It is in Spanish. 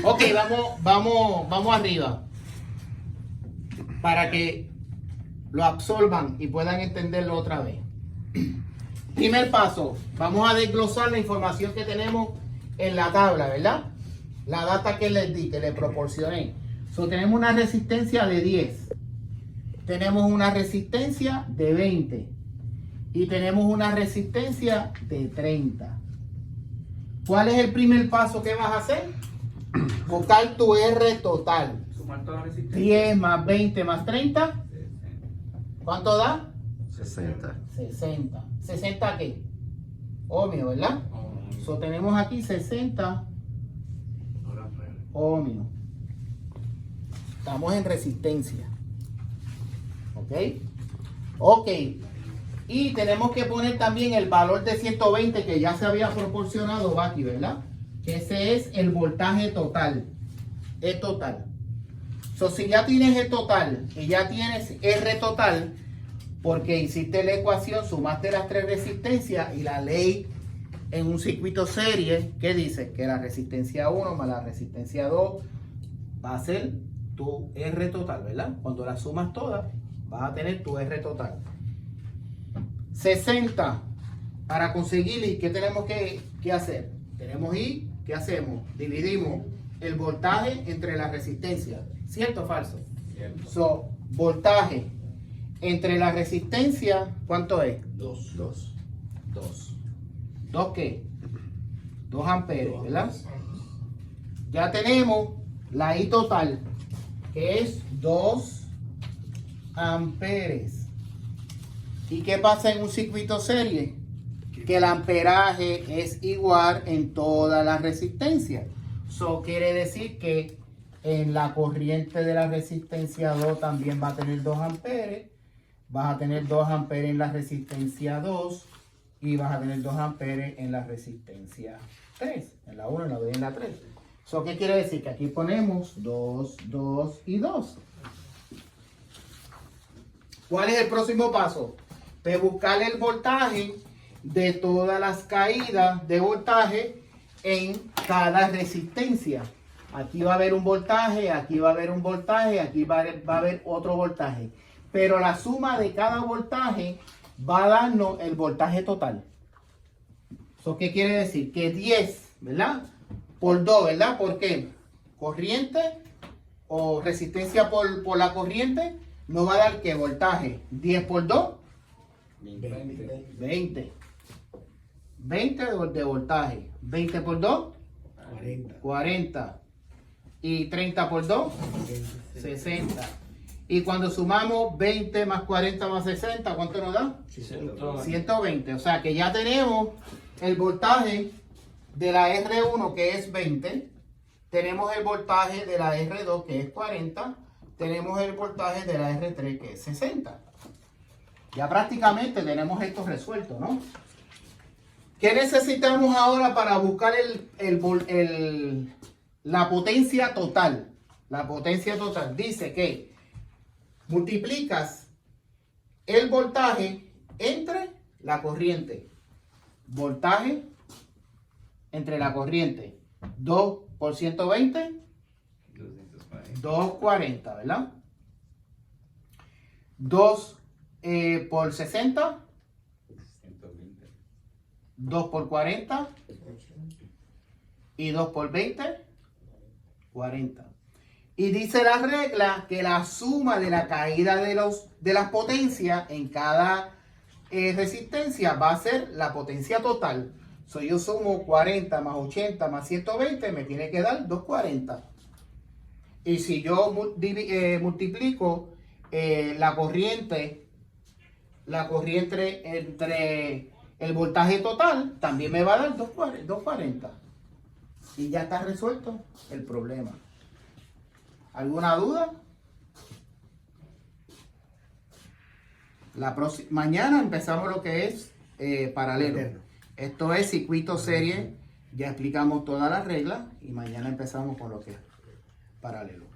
Ok, vamos arriba. Para que lo absorban y puedan entenderlo otra vez. Primer paso, vamos a desglosar la información que tenemos en la tabla, ¿verdad? La data que les di, que les proporcioné. Tenemos una resistencia de 10. Tenemos una resistencia de 20. Y tenemos una resistencia de 30. ¿Cuál es el primer paso que vas a hacer? Buscar tu R total. Sumar toda la resistencia. 10 más 20 más 30. ¿Cuánto da? 60. 60. ¿60 qué? Ohmio, ¿verdad? Tenemos aquí 60 ohmios. Estamos en resistencia. ¿Ok? Ok. Y tenemos que poner también el valor de 120 que ya se había proporcionado, va aquí, ¿verdad? Que ese es el voltaje total. Es total. Si ya tienes el total y ya tienes R total, porque hiciste la ecuación, sumaste las tres resistencias y la ley en un circuito serie, ¿qué dice? Que la resistencia 1 más la resistencia 2 va a ser tu R total, ¿verdad? Cuando las sumas todas, vas a tener tu R total. 60. Para conseguir I, ¿qué tenemos que hacer? Tenemos I, ¿qué hacemos? Dividimos el voltaje entre las resistencias. ¿Cierto o falso? Cierto. Voltaje entre la resistencia, ¿cuánto es? 2. 2. ¿2 qué? 2 amperes, ¿verdad? Ya tenemos la I total, que es 2 amperes. ¿Y qué pasa en un circuito serie? Que el amperaje es igual en todas las resistencias. Eso quiere decir que en la corriente de la resistencia 2 también va a tener 2 amperes. Vas a tener 2 amperes en la resistencia 2 y vas a tener 2 amperes en la resistencia 3. En la 1, en la 2 y en la 3. ¿Eso qué quiere decir? Que aquí ponemos 2, 2 y 2. ¿Cuál es el próximo paso? Pues buscar el voltaje de todas las caídas de voltaje en cada resistencia. Aquí va a haber un voltaje, aquí va a haber un voltaje, aquí va a haber otro voltaje. Pero la suma de cada voltaje va a darnos el voltaje total. ¿Eso qué quiere decir? Que 10, ¿verdad? Por 2, ¿verdad? ¿Por qué? Corriente o resistencia por la corriente nos va a dar ¿qué? Voltaje. 10 por 2. 20. 20 de voltaje. 20 por 2. 40. Y 30 por 2. 60. Y cuando sumamos 20 más 40 más 60, ¿cuánto nos da? 120. O sea que ya tenemos el voltaje de la R1 que es 20. Tenemos el voltaje de la R2 que es 40. Tenemos el voltaje de la R3 que es 60. Ya prácticamente tenemos esto resuelto, ¿no? ¿Qué necesitamos ahora para buscar la potencia total? La potencia total dice que multiplicas el voltaje entre la corriente. Voltaje entre la corriente. 2 por 120. 240, ¿verdad? 2 por 60. 120. 2 por 40. Y 2 por 20. 40. Y dice la regla que la suma de la caída de las potencias en cada resistencia va a ser la potencia total. Yo sumo 40 más 80 más 120, me tiene que dar 240. Y si yo multiplico la corriente entre el voltaje total, también me va a dar 240. Y ya está resuelto el problema. ¿Alguna duda? Mañana empezamos lo que es paralelo. Esto es circuito serie. Ya explicamos todas las reglas y mañana empezamos con lo que es paralelo.